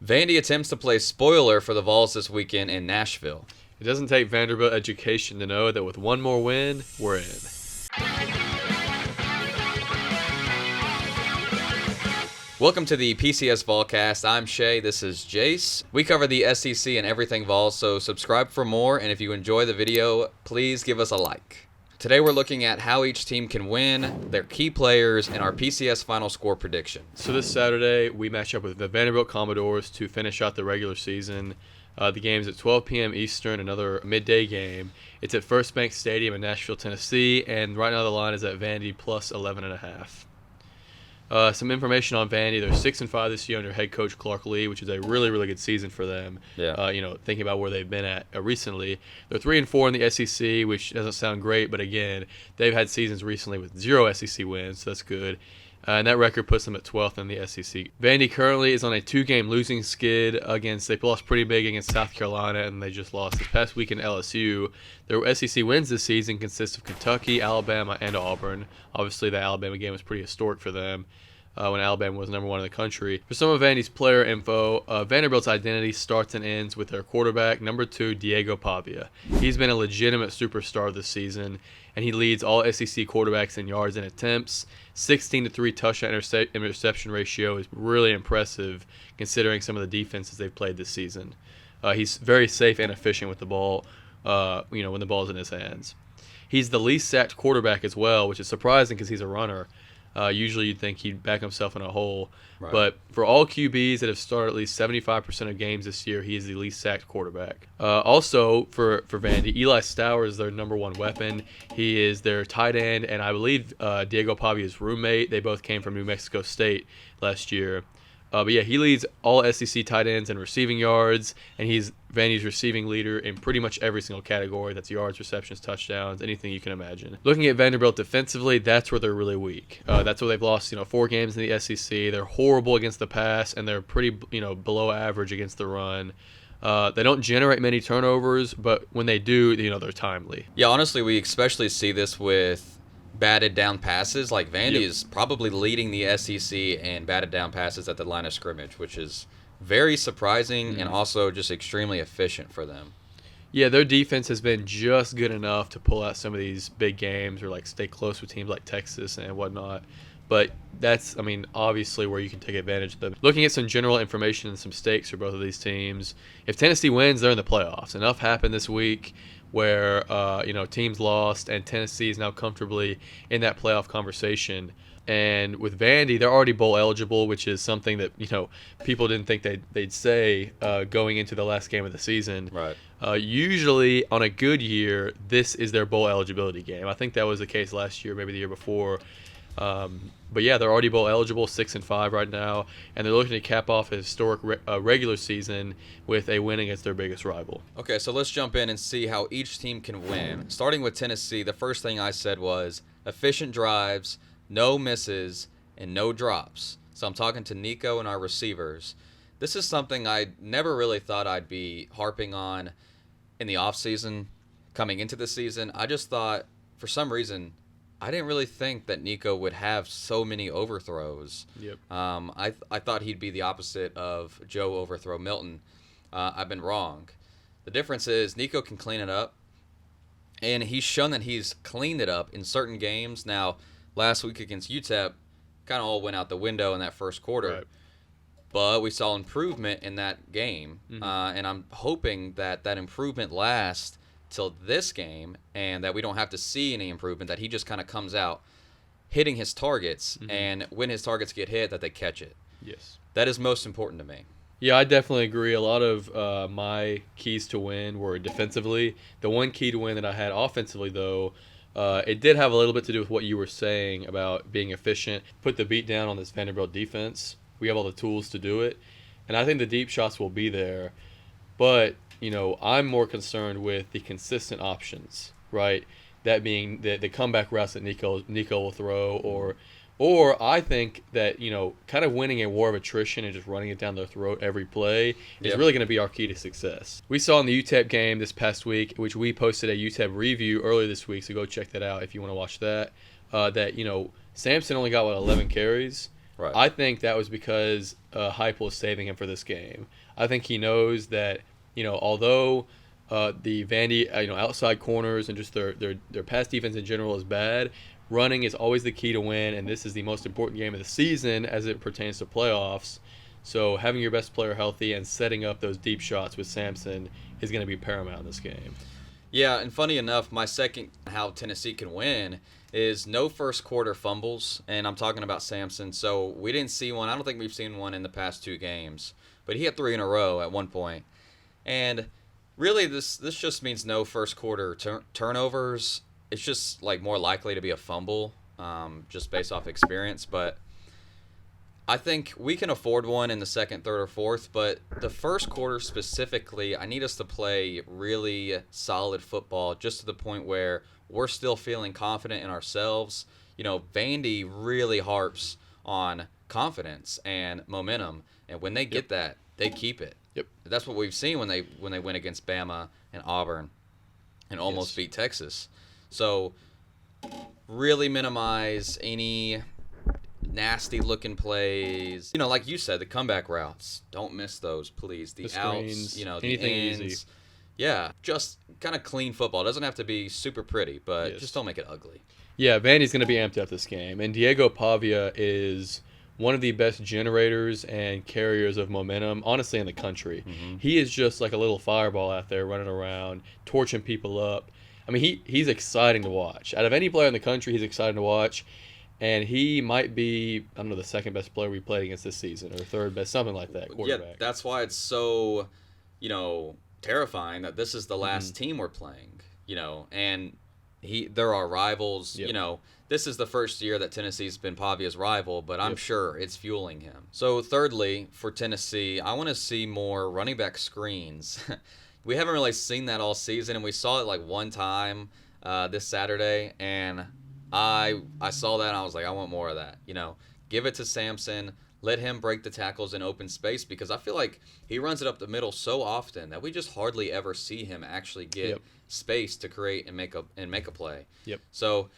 Vandy attempts to play spoiler for the Vols this weekend in Nashville. It doesn't take Vanderbilt education to know that with one more win, we're in. Welcome to the PCS Volcast. I'm Shea. This is Jace. We cover the SEC and everything Vols, so subscribe for more, and if you enjoy the video, please give us a like. Today we're looking at how each team can win, their key players, and our PCS final score prediction. So this Saturday, we match up with the Vanderbilt Commodores to finish out the regular season. The game's at 12 p.m. Eastern, another midday game. It's at First Bank Stadium in Nashville, Tennessee, and right now the line is at Vandy plus 11.5. Some information on Vandy. They're 6-5 this year under head coach Clark Lee, which is a really, really good season for them. Yeah. Thinking about where they've been at recently. They're 3-4 in the SEC, which doesn't sound great, but again, they've had seasons recently with 0 SEC wins, so that's good. And that record puts them at 12th in the SEC. Vandy currently is on a 2-game losing skid they lost pretty big against South Carolina, and they just lost this past week in LSU. Their SEC wins this season consist of Kentucky, Alabama, and Auburn. Obviously, the Alabama game was pretty historic for them when Alabama was number 1 in the country. For some of Vandy's player info, Vanderbilt's identity starts and ends with their quarterback, number 2, Diego Pavia. He's been a legitimate superstar this season, and he leads all SEC quarterbacks in yards and attempts. 16-3 touchdown interception ratio is really impressive considering some of the defenses they've played this season. He's very safe and efficient with the ball, when the ball's in his hands. He's the least sacked quarterback as well, which is surprising because he's a runner. Usually you'd think he'd back himself in a hole. Right. But for all QBs that have started at least 75% of games this year, he is the least sacked quarterback. Also, for Vandy, Eli Stowers is their number 1 weapon. He is their tight end, and I believe Diego Pavia's roommate. They both came from New Mexico State last year. He leads all SEC tight ends in receiving yards, and he's Vandy's receiving leader in pretty much every single category. That's yards, receptions, touchdowns, anything you can imagine. Looking at Vanderbilt defensively, that's where they're really weak. That's where they've lost, 4 games in the SEC. They're horrible against the pass, and they're pretty, below average against the run. They don't generate many turnovers, but when they do, they're timely. Yeah, honestly, we especially see this with batted down passes. Like Vandy is probably leading the SEC in batted down passes at the line of scrimmage, which is very surprising and also just extremely efficient for them. Yeah, their defense has been just good enough to pull out some of these big games or stay close with teams like Texas and whatnot. But that's, obviously where you can take advantage of them. Looking at some general information and some stakes for both of these teams, if Tennessee wins, they're in the playoffs. Enough happened this week where teams lost and Tennessee is now comfortably in that playoff conversation. And with Vandy, they're already bowl eligible, which is something that people didn't think they'd say going into the last game of the season. Right. Usually on a good year, this is their bowl eligibility game. I think that was the case last year, maybe the year before. They're already bowl eligible, 6-5 right now, and they're looking to cap off a historic regular season with a win against their biggest rival. Okay, so let's jump in and see how each team can win. Starting with Tennessee, the first thing I said was efficient drives, no misses, and no drops. So I'm talking to Nico and our receivers. This is something I never really thought I'd be harping on in the offseason coming into the season. I just thought, for some reason, I didn't really think that Nico would have so many overthrows. Yep. I thought he'd be the opposite of Joe Overthrow Milton. I've been wrong. The difference is Nico can clean it up, and he's shown that he's cleaned it up in certain games. Now, last week against UTEP, kind of all went out the window in that first quarter. Right. But we saw improvement in that game, and I'm hoping that improvement lasts till this game and that we don't have to see any improvement, that he just kind of comes out hitting his targets, and when his targets get hit, that they catch it. Yes. That is most important to me. Yeah, I definitely agree. A lot of my keys to win were defensively. The one key to win that I had offensively, though, it did have a little bit to do with what you were saying about being efficient. Put the beat down on this Vanderbilt defense. We have all the tools to do it. And I think the deep shots will be there. But, I'm more concerned with the consistent options, right? That being the comeback routes that Nico will throw, or I think that, kind of winning a war of attrition and just running it down their throat every play is really going to be our key to success. We saw in the UTEP game this past week, which we posted a UTEP review earlier this week, so go check that out if you want to watch that, that, Sampson only got, 11 carries? Right. I think that was because Heupel is saving him for this game. I think he knows that, although the Vandy, outside corners and just their pass defense in general is bad, running is always the key to win, and this is the most important game of the season as it pertains to playoffs. So having your best player healthy and setting up those deep shots with Sampson is going to be paramount in this game. Yeah, and funny enough, my second how Tennessee can win is no first quarter fumbles, and I'm talking about Sampson. So we didn't see one. I don't think we've seen one in the past 2 games, but he had 3 in a row at one point. And really, this just means no first quarter turnovers. It's just like more likely to be a fumble, just based off experience. But I think we can afford one in the second, third, or fourth, but the first quarter specifically, I need us to play really solid football just to the point where we're still feeling confident in ourselves. Vandy really harps on confidence and momentum, and when they get that, they keep it. Yep. That's what we've seen when they win against Bama and Auburn and almost beat Texas. So really minimize any nasty looking plays. Like you said, the comeback routes. Don't miss those, please. The screens, outs, the anything ends. easy. Yeah, just kind of clean football. It doesn't have to be super pretty, but Yes. just don't make it ugly. Yeah, Vandy's going to be amped up this game, and Diego Pavia is one of the best generators and carriers of momentum, honestly, in the country. Mm-hmm. He is just like a little fireball out there running around, torching people up. I mean, he's exciting to watch. Out of any player in the country, he's exciting to watch. And he might be, I don't know, the second best player we played against this season, or third best, something like that, quarterback. Yeah, that's why it's so, terrifying that this is the last team we're playing, and they're our rivals. Yep. This is the first year that Tennessee's been Pavia's rival, but I'm sure it's fueling him. So thirdly, for Tennessee, I want to see more running back screens. We haven't really seen that all season, and we saw it like one time this Saturday, and I saw that and I was like, I want more of that. Give it to Sampson. Let him break the tackles in open space, because I feel like he runs it up the middle so often that we just hardly ever see him actually get space to create and make a play. Yep. So,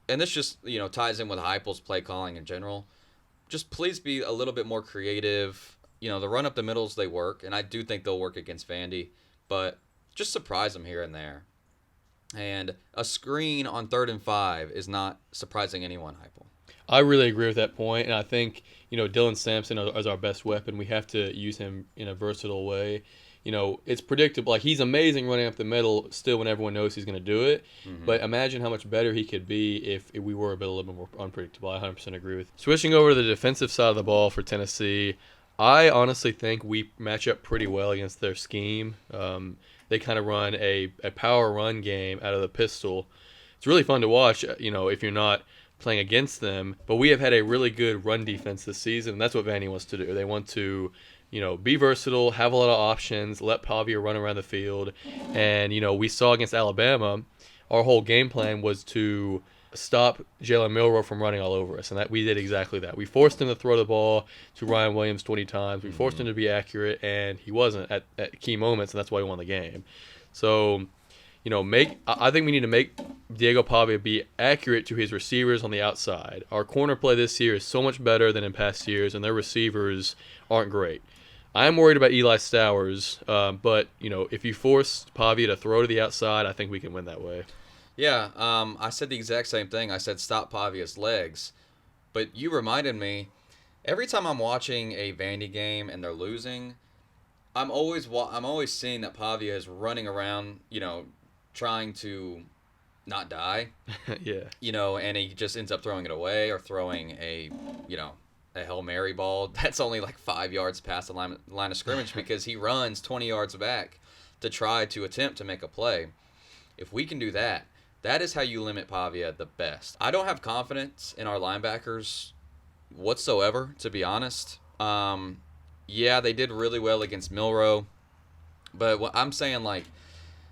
and this just, ties in with Heupel's play calling in general. Just please be a little bit more creative. The run up the middles, they work, and I do think they'll work against Vandy, but just surprise them here and there. And a screen on 3rd and 5 is not surprising anyone, Heupel. I really agree with that point, and I think, Dylan Sampson is our best weapon. We have to use him in a versatile way. It's predictable. Like, he's amazing running up the middle still when everyone knows he's going to do it. Mm-hmm. But imagine how much better he could be if we were a little bit more unpredictable. I 100% agree with you. Switching over to the defensive side of the ball for Tennessee, I honestly think we match up pretty well against their scheme. They kind of run a power run game out of the pistol. It's really fun to watch, if you're not playing against them. But we have had a really good run defense this season, and that's what Vandy wants to do. They want to, be versatile, have a lot of options, let Pavia run around the field. And, we saw against Alabama, our whole game plan was to stop Jalen Milroe from running all over us, and that we did exactly that. We forced him to throw the ball to Ryan Williams 20 times. We forced him to be accurate, and he wasn't at key moments, and that's why he won the game. So, I think we need to make Diego Pavia be accurate to his receivers on the outside. Our corner play this year is so much better than in past years, and their receivers aren't great. I am worried about Eli Stowers, but, if you force Pavia to throw to the outside, I think we can win that way. Yeah, I said the exact same thing. I said stop Pavia's legs. But you reminded me, every time I'm watching a Vandy game and they're losing, I'm always seeing that Pavia is running around, trying to not die. Yeah. And he just ends up throwing it away or throwing a Hail Mary ball that's only like 5 yards past the line of scrimmage because he runs 20 yards back to try to attempt to make a play. If we can do that, that is how you limit Pavia the best. I don't have confidence in our linebackers whatsoever, to be honest. Yeah, they did really well against Milroe, but what I'm saying, like,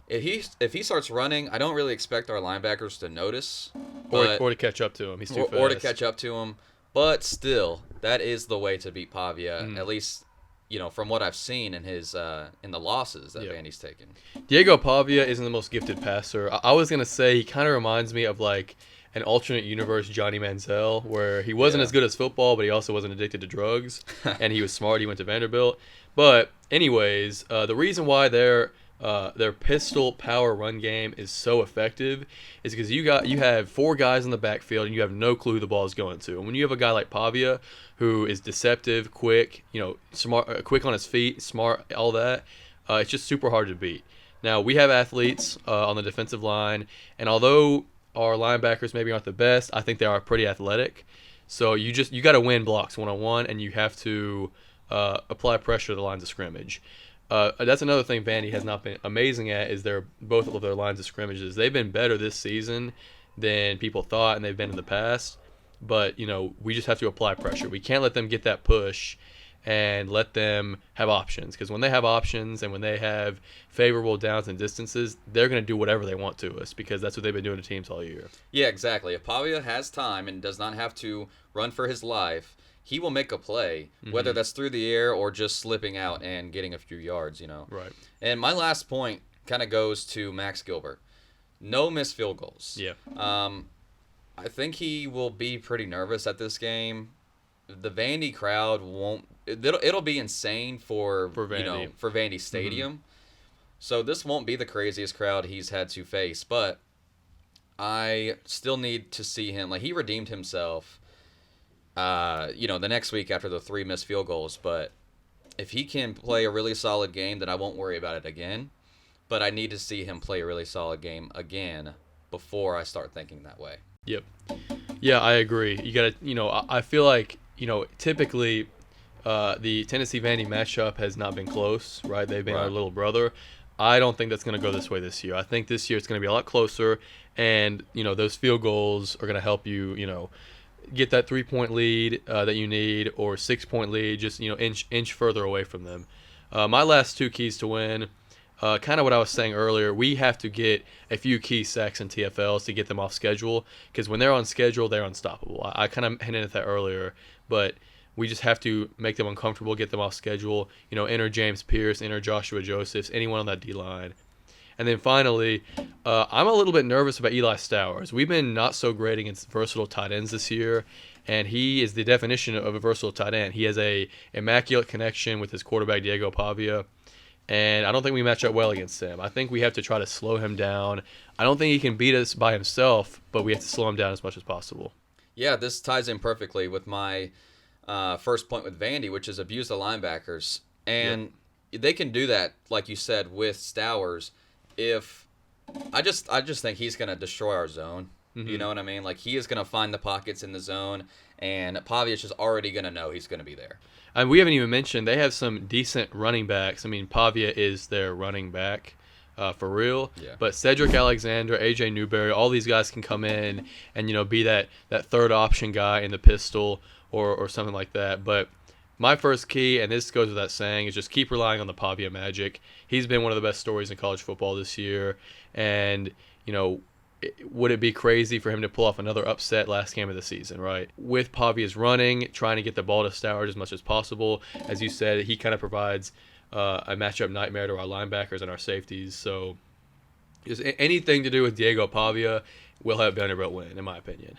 if he starts running, I don't really expect our linebackers to notice, or to catch up to him. He's too fast. Or to catch up to him. But still, that is the way to beat Pavia, at least, from what I've seen in his in the losses that Vandy's taken. Diego Pavia isn't the most gifted passer. I was going to say he kind of reminds me of like an alternate universe Johnny Manziel, where he wasn't as good as football, but he also wasn't addicted to drugs, and he was smart. He went to Vanderbilt. But anyways, the reason why their pistol power run game is so effective is because you have 4 guys in the backfield and you have no clue who the ball is going to. And when you have a guy like Pavia who is deceptive, quick, smart, quick on his feet, smart, all that, it's just super hard to beat. Now we have athletes on the defensive line, and although our linebackers maybe aren't the best, I think they are pretty athletic. So you got to win blocks one-on-one, and you have to apply pressure to the lines of scrimmage. That's another thing Vandy has not been amazing at, is both of their lines of scrimmages. They've been better this season than people thought, and they've been in the past. But, we just have to apply pressure. We can't let them get that push and let them have options. Because when they have options and when they have favorable downs and distances, they're going to do whatever they want to us, because that's what they've been doing to teams all year. Yeah, exactly. If Pavia has time and does not have to run for his life, he will make a play, whether that's through the air or just slipping out and getting a few yards, Right. And my last point kind of goes to Max Gilbert. No missed field goals. Yeah. I think he will be pretty nervous at this game. The Vandy crowd won't. It'll be insane for Vandy. For Vandy Stadium. So this won't be the craziest crowd he's had to face, but I still need to see him. Like, he redeemed himself. The next week after the 3 missed field goals, but if he can play a really solid game, then I won't worry about it again. But I need to see him play a really solid game again before I start thinking that way. Yep. Yeah, I agree. You got to, I feel like, typically the Tennessee-Vandy matchup has not been close, right? They've been our little brother. I don't think that's going to go this way this year. I think this year it's going to be a lot closer, and, those field goals are going to help you, get that 3-point lead that you need, or 6-point lead, just, inch further away from them. My last 2 keys to win, kind of what I was saying earlier, we have to get a few key sacks and TFLs to get them off schedule, because when they're on schedule, they're unstoppable. I kind of hinted at that earlier, but we just have to make them uncomfortable, get them off schedule. Enter James Pierce, enter Joshua Josephs, anyone on that D-line. And then finally, I'm a little bit nervous about Eli Stowers. We've been not so great against versatile tight ends this year, and he is the definition of a versatile tight end. He has a immaculate connection with his quarterback, Diego Pavia, and I don't think we match up well against him. I think we have to try to slow him down. I don't think he can beat us by himself, but we have to slow him down as much as possible. Yeah, this ties in perfectly with my first point with Vandy, which is abuse the linebackers. And they can do that, like you said, with Stowers. I just think he's going to destroy our zone. You know what I mean? Like, he is going to find the pockets in the zone, and Pavia's just already going to know he's going to be there. And we haven't even mentioned they have some decent running backs. I mean, Pavia is their running back for real. Yeah. But Cedric Alexander, A.J. Newberry, all these guys can come in and, be that third option guy in the pistol or something like that. But my first key, and this goes without saying, is just keep relying on the Pavia magic. He's been one of the best stories in college football this year. And, would it be crazy for him to pull off another upset last game of the season, right? With Pavia's running, trying to get the ball to Stowers as much as possible. As you said, he kind of provides a matchup nightmare to our linebackers and our safeties. So just anything to do with Diego Pavia will have Vanderbilt win, in my opinion.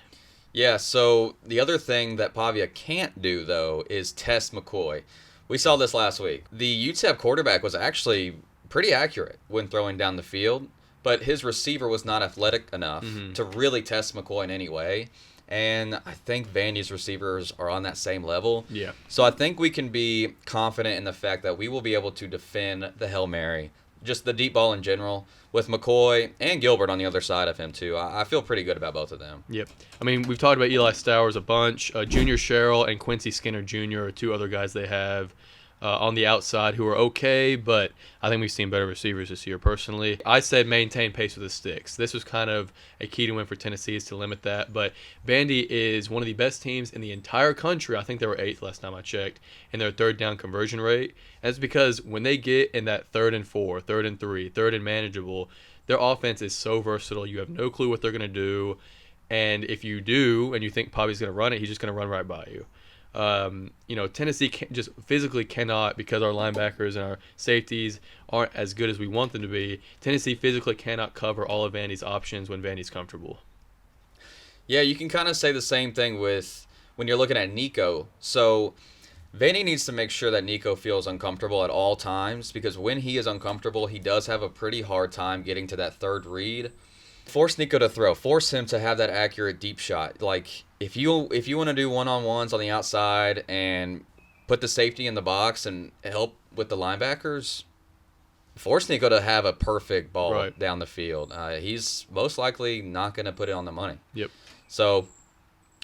Yeah, so the other thing that Pavia can't do, though, is test McCoy. We saw this last week. The UTEP quarterback was actually pretty accurate when throwing down the field, but his receiver was not athletic enough to really test McCoy in any way. And I think Vandy's receivers are on that same level. Yeah. So I think we can be confident in the fact that we will be able to defend the Hail Mary, just the deep ball in general, with McCoy and Gilbert on the other side of him, too. I feel pretty good about both of them. Yep. I mean, we've talked about Eli Stowers a bunch. Junior Sherrill and Quincy Skinner Jr. are 2 other guys they have on the outside who are okay, but I think we've seen better receivers this year personally. I said maintain pace with the sticks. This was kind of a key to win for Tennessee, is to limit that, but Vandy is one of the best teams in the entire country. I think they were 8th last time I checked in their third down conversion rate. And it's because when they get in that 3rd and 4, 3rd and 3, 3rd and manageable, their offense is so versatile. You have no clue what they're going to do, and if you do and you think Pavia's going to run it, he's just going to run right by you. Tennessee just physically cannot, because our linebackers and our safeties aren't as good as we want them to be. Tennessee physically cannot cover all of Vandy's options when Vandy's comfortable. Yeah, you can kind of say the same thing with when you're looking at Nico. So Vandy needs to make sure that Nico feels uncomfortable at all times, because when he is uncomfortable, he does have a pretty hard time getting to that third read. Force Nico to throw. Force him to have that accurate deep shot. Like, if you want to do one-on-ones on the outside and put the safety in the box and help with the linebackers, force Nico to have a perfect ball down the field. He's most likely not going to put it on the money. Yep. So,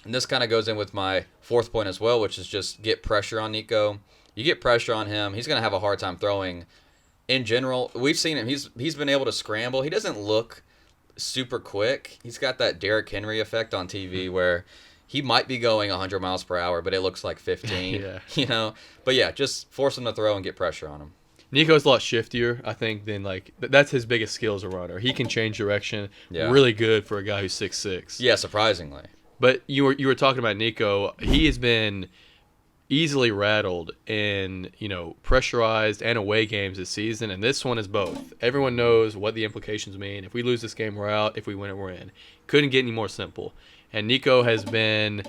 and this kind of goes in with my fourth point as well, which is just get pressure on Nico. You get pressure on him, he's going to have a hard time throwing. In general, we've seen him. He's been able to scramble. He doesn't look super quick. He's got that Derrick Henry effect on TV where he might be going 100 miles per hour, but it looks like 15. Yeah. You know? But yeah, just force him to throw and get pressure on him. Nico's a lot shiftier, I think, than like that's his biggest skill as a runner. He can change direction. Yeah. Really good for a guy who's 6'6". Yeah, surprisingly. But you were talking about Nico. He has been easily rattled in, pressurized and away games this season, and this one is both. Everyone knows what the implications mean. If we lose this game, we're out. If we win it, we're in. Couldn't get any more simple. And Nico has been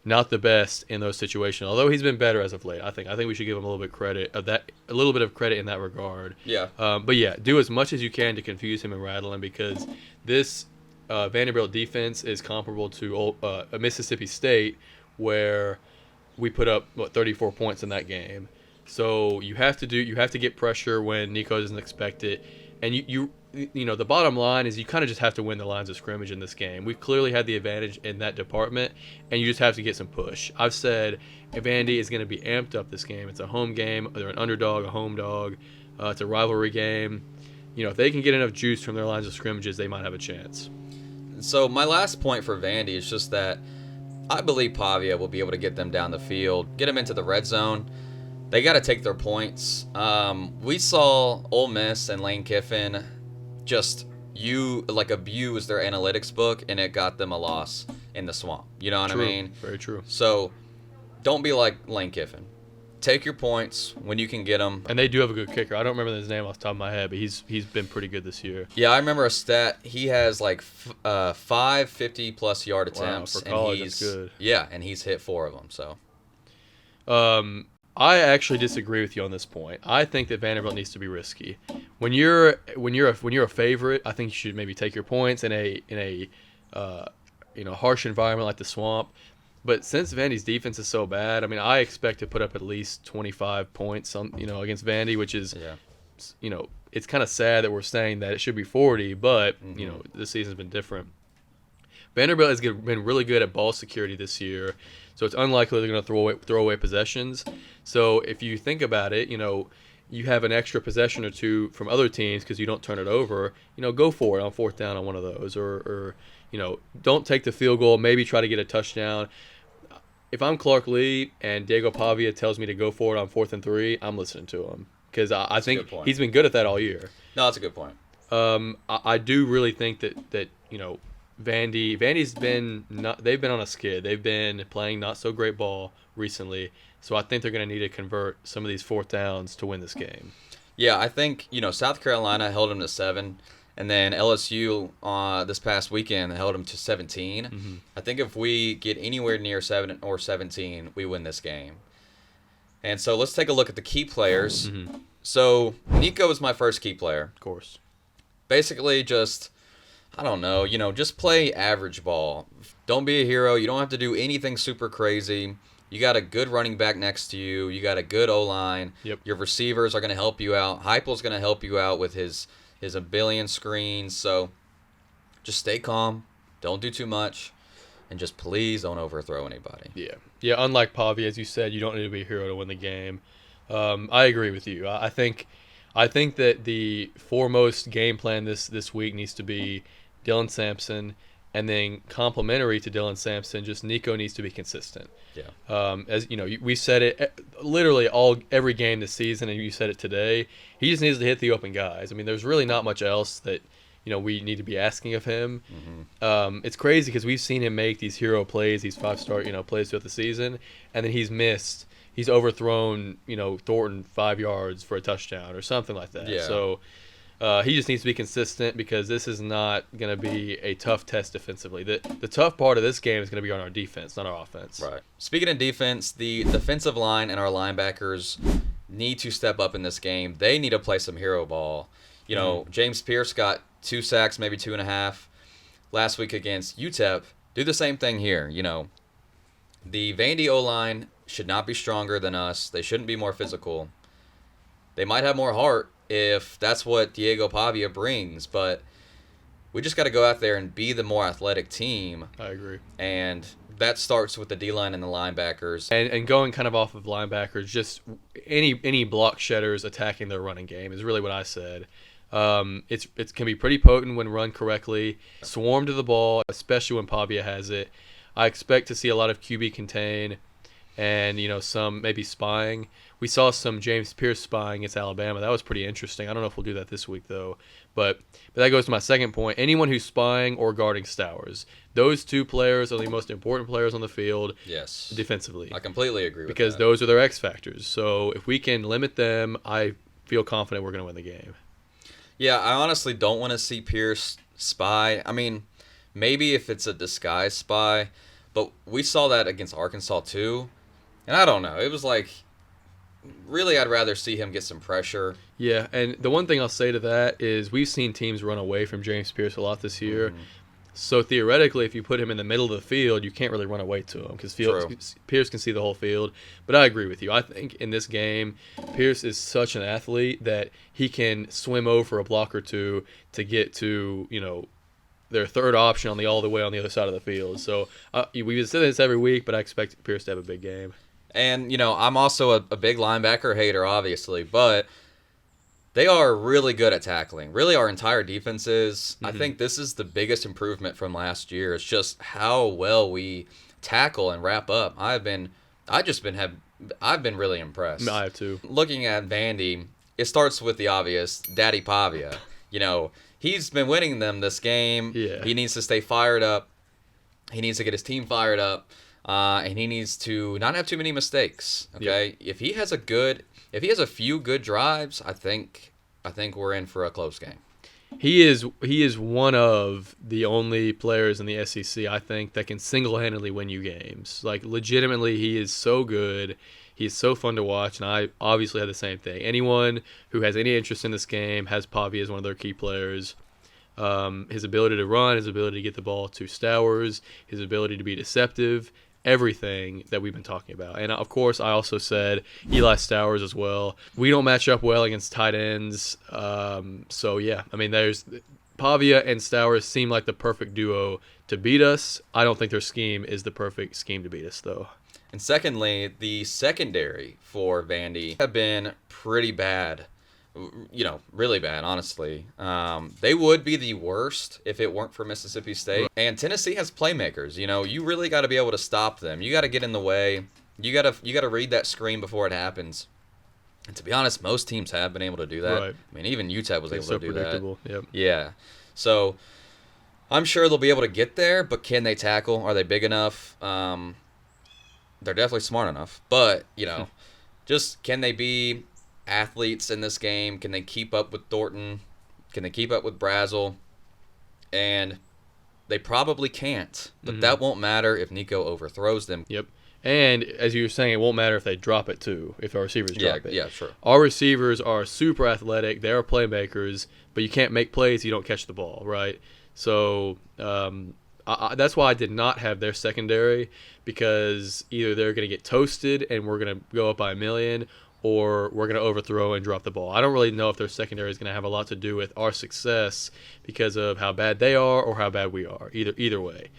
not the best in those situations, although he's been better as of late. I think we should give him a little bit of credit in that regard. Yeah. But yeah, do as much as you can to confuse him and rattle him, because this Vanderbilt defense is comparable to Mississippi State, where we put up 34 points in that game. So you have to get pressure when Nico doesn't expect it, and the bottom line is you kind of just have to win the lines of scrimmage in this game. We clearly had the advantage in that department, and you just have to get some push. I've said Vandy is going to be amped up this game. It's a home game. They're an underdog, a home dog. It's a rivalry game. If they can get enough juice from their lines of scrimmages, they might have a chance. So my last point for Vandy is just that I believe Pavia will be able to get them down the field, get them into the red zone. They got to take their points. We saw Ole Miss and Lane Kiffin just abuse their analytics book, and it got them a loss in the swamp. You know what I mean? Very true. So don't be like Lane Kiffin. Take your points when you can get them. And they do have a good kicker. I don't remember his name off the top of my head, but he's been pretty good this year. Yeah, I remember a stat. He has like 5 50-plus yard attempts. Wow, for college, and that's good. Yeah, and he's hit 4 of them. So, I actually disagree with you on this point. I think that Vanderbilt needs to be risky. When you're a favorite, I think you should maybe take your points in a harsh environment like the swamp. But since Vandy's defense is so bad, I mean, I expect to put up at least 25 points against Vandy, which is it's kind of sad that we're saying that it should be 40, but this season's been different. Vanderbilt has been really good at ball security this year, so it's unlikely they're going to throw away possessions. So if you think about it, you have an extra possession or two from other teams because you don't turn it over. Go for it on 4th down on one of those, or don't take the field goal. Maybe try to get a touchdown. If I'm Clark Lee and Diego Pavia tells me to go for it on 4th and 3, I'm listening to him, because I think he's been good at that all year. No, that's a good point. I do really think that Vandy's been they've been on a skid. They've been playing not so great ball recently, so I think they're going to need to convert some of these 4th downs to win this game. Yeah, I think South Carolina held them to 7, and then LSU this past weekend held them to 17. Mm-hmm. I think if we get anywhere near 7 or 17, we win this game. And so let's take a look at the key players. Mm-hmm. So Nico is my first key player. Of course. Basically, just just play average ball. Don't be a hero. You don't have to do anything super crazy. You got a good running back next to you. You got a good O-line. Yep. Your receivers are going to help you out. Heupel's going to help you out with his a billion screens. So just stay calm. Don't do too much. And just please don't overthrow anybody. Yeah. Unlike Pavia, as you said, you don't need to be a hero to win the game. I agree with you. I think that the foremost game plan this week needs to be Dylan Sampson, and then complementary to Dylan Sampson, just Nico needs to be consistent. Yeah. As we said it literally every game this season, and you said it today. He just needs to hit the open guys. I mean, there's really not much else that we need to be asking of him. Mm-hmm. It's crazy because we've seen him make these hero plays, these 5-star plays throughout the season, and then he's overthrown Thornton 5 yards for a touchdown or something like that. Yeah. So He just needs to be consistent because this is not going to be a tough test defensively. The tough part of this game is going to be on our defense, not our offense. Right. Speaking of defense, the defensive line and our linebackers need to step up in this game. They need to play some hero ball. You know, James Pierce got 2 sacks, maybe 2.5 last week against UTEP. Do the same thing here. You know, the Vandy O-line should not be stronger than us. They shouldn't be more physical. They might have more heart if that's what Diego Pavia brings, but we just got to go out there and be the more athletic team. I agree. And that starts with the D-line and the linebackers. And going kind of off of linebackers, just any block shedders attacking their running game is really what I said. It can be pretty potent when run correctly. Swarm to the ball, especially when Pavia has it. I expect to see a lot of QB contain and, you know, some maybe spying. We saw some James Pierce spying against Alabama. That was pretty interesting. I don't know if we'll do that this week, though. But that goes to my second point. Anyone who's spying or guarding Stowers, those 2 players are the most important players on the field. Yes. Defensively. I completely agree with that. Because those are their X factors. So if we can limit them, I feel confident we're going to win the game. Yeah, I honestly don't want to see Pierce spy. I mean, maybe if it's a disguised spy, but we saw that against Arkansas too. And I don't know. It was like, really, I'd rather see him get some pressure. Yeah, and the one thing I'll say to that is we've seen teams run away from James Pierce a lot this year. So theoretically, if you put him in the middle of the field, you can't really run away to him because Pierce can see the whole field. But I agree with you. I think in this game, Pierce is such an athlete that he can swim over a block or two to get to, you know, their third option all the way on the other side of the field. So we've been saying this every week, but I expect Pierce to have a big game. And, you know, I'm also a big linebacker hater, obviously, but they are really good at tackling. Really, our entire defense is. I think this is the biggest improvement from last year. It's just how well we tackle and wrap up. I've been really impressed. I have too. Looking at Vandy, it starts with the obvious, Daddy Pavia. You know, he's been winning them this game. Yeah. He needs to stay fired up. He needs to get his team fired up. And he needs to not have too many mistakes. Okay, If he has a few good drives, I think we're in for a close game. He is one of the only players in the SEC I think that can single-handedly win you games. Like legitimately, he is so good. He's so fun to watch, and I obviously have the same thing. Anyone who has any interest in this game has Pavia as one of their key players. His ability to run, his ability to get the ball to Stowers, his ability to be deceptive. Everything that we've been talking about. And, of course, I also said Eli Stowers as well. We don't match up well against tight ends. So, yeah, I mean, there's Pavia and Stowers seem like the perfect duo to beat us. I don't think their scheme is the perfect scheme to beat us, though. And secondly, the secondary for Vandy have been pretty bad. You know, really bad, honestly. They would be the worst if it weren't for Mississippi State. And Tennessee has playmakers. You know, you really got to be able to stop them. You got to get in the way. You got to read that screen before it happens. And to be honest, most teams have been able to do that. Right. I mean, even UTEP was able to do that. Yep. Yeah. So I'm sure they'll be able to get there, but can they tackle? Are they big enough? They're definitely smart enough. But, you know, just can they be athletes in this game? Can they keep up with Thornton? Can they keep up with Brazel? And they probably can't. But that won't matter if Nico overthrows them. Yep. And as you were saying, it won't matter if they drop it too, if our receivers drop it. Yeah, sure. Our receivers are super athletic. They are playmakers, but you can't make plays if you don't catch the ball, right? So that's why I did not have their secondary, because either they're going to get toasted and we're going to go up by 1,000,000, or we're going to overthrow and drop the ball. I don't really know if their secondary is going to have a lot to do with our success because of how bad they are or how bad we are, either way.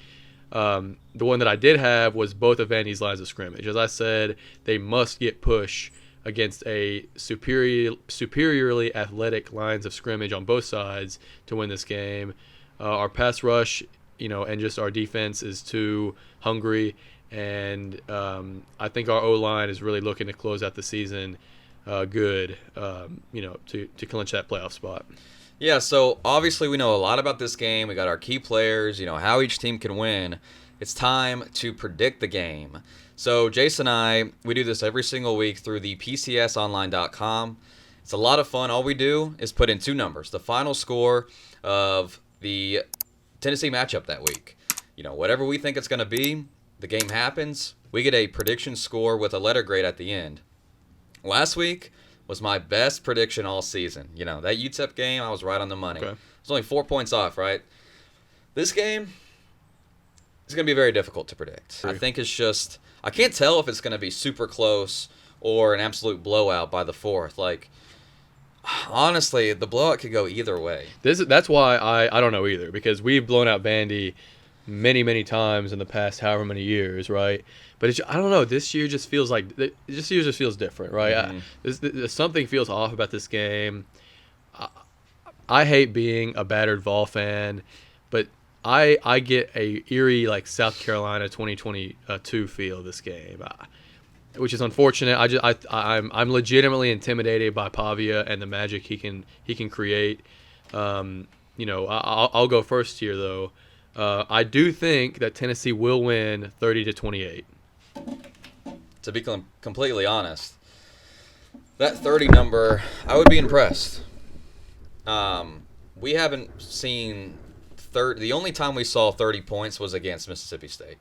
The one that I did have was both of Vandy's lines of scrimmage. As I said, they must get push against a superiorly athletic lines of scrimmage on both sides to win this game. Our pass rush, and just our defense is too hungry. And I think our O-line is really looking to close out the season good, to clinch that playoff spot. Yeah, so obviously we know a lot about this game. We got our key players, how each team can win. It's time to predict the game. So Jace and I, we do this every single week through the PCSonline.com. It's a lot of fun. All we do is put in two numbers, the final score of the Tennessee matchup that week. Whatever we think it's going to be, the game happens. We get a prediction score with a letter grade at the end. Last week was my best prediction all season. That UTEP game, I was right on the money. Okay. It was only 4 points off, right? This game is going to be very difficult to predict. I think it's just, I can't tell if it's going to be super close or an absolute blowout by the fourth. Honestly, the blowout could go either way. That's why I don't know either, because we've blown out Vandy many, many times in the past however many years, right? But I don't know. This year just feels different, right? Mm-hmm. Something feels off about this game. I hate being a battered Vol fan, but I get a eerie South Carolina 2022 feel of this game, which is unfortunate. I'm legitimately intimidated by Pavia and the magic he can create. I'll go first here though. I do think that Tennessee will win 30-28. To be completely honest, that 30 number, I would be impressed. We haven't seen the only time we saw 30 points was against Mississippi State.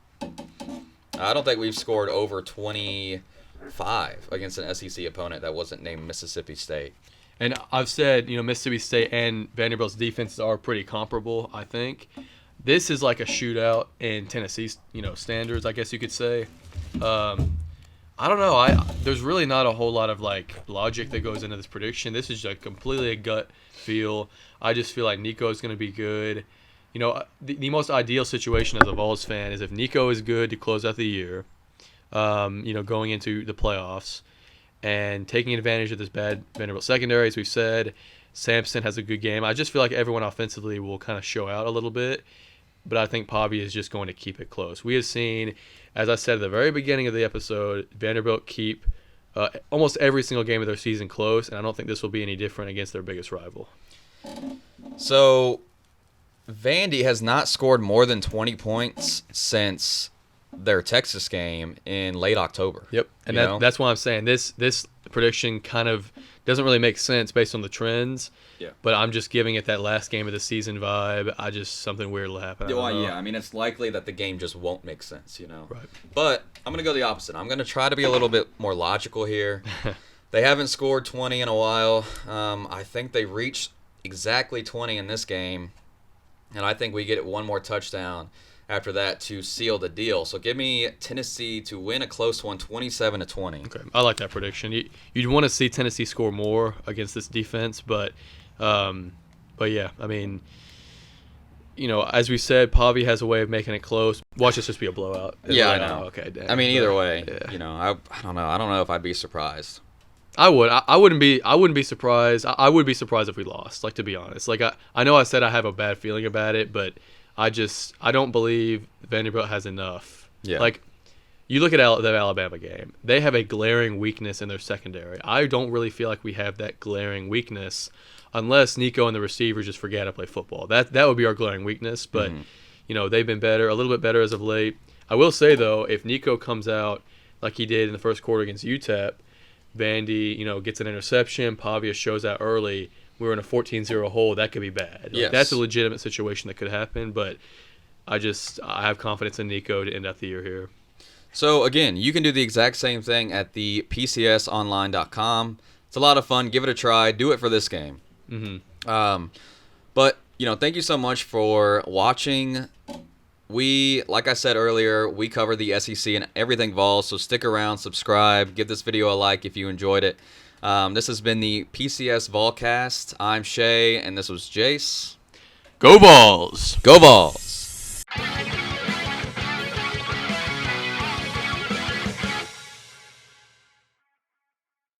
I don't think we've scored over 25 against an SEC opponent that wasn't named Mississippi State. And I've said, Mississippi State and Vanderbilt's defenses are pretty comparable, I think. This is like a shootout in Tennessee's, standards, I guess you could say. I don't know. There's really not a whole lot of logic that goes into this prediction. This is completely a gut feel. I just feel like Nico is going to be good. The most ideal situation as a Vols fan is if Nico is good to close out the year, going into the playoffs and taking advantage of this bad Vanderbilt secondary, as we've said. Sampson has a good game. I just feel like everyone offensively will kind of show out a little bit, but I think Pavia is just going to keep it close. We have seen, as I said at the very beginning of the episode, Vanderbilt keep almost every single game of their season close, and I don't think this will be any different against their biggest rival. So Vandy has not scored more than 20 points since their Texas game in late October. Yep, and that's why I'm saying this prediction kind of doesn't really make sense based on the trends. Yeah. But I'm just giving it that last game of the season vibe. Something weird will happen. Yeah. I mean, it's likely that the game just won't make sense, Right. But I'm going to go the opposite. I'm going to try to be a little bit more logical here. They haven't scored 20 in a while. I think they reached exactly 20 in this game. And I think we get one more touchdown after that to seal the deal. So give me Tennessee to win a close one, 27-20. Okay, I like that prediction. You'd want to see Tennessee score more against this defense, but yeah, I mean, as we said, Pavia has a way of making it close. Watch this just be a blowout. Yeah, I know. Okay, damn. I mean, either way, yeah. I don't know. I don't know if I'd be surprised. I would. I wouldn't be surprised. I would be surprised if we lost. To be honest, I know I said I have a bad feeling about it, but I don't believe Vanderbilt has enough. Yeah. You look at the Alabama game. They have a glaring weakness in their secondary. I don't really feel like we have that glaring weakness unless Nico and the receivers just forget to play football. That would be our glaring weakness, but they've been better, a little bit better as of late. I will say though, if Nico comes out like he did in the first quarter against UTEP, Vandy, gets an interception, Pavia shows out early, we're in a 14-0 hole, that could be bad. Yes. That's a legitimate situation that could happen, but I have confidence in Nico to end out the year here. So, again, you can do the exact same thing at the PCSonline.com. It's a lot of fun. Give it a try. Do it for this game. Mm-hmm. But, thank you so much for watching. Like I said earlier, we cover the SEC and everything Vols, so stick around, subscribe, give this video a like if you enjoyed it. This has been the PCS Volcast. I'm Shea, and this was Jace. Go Vols! Go Vols!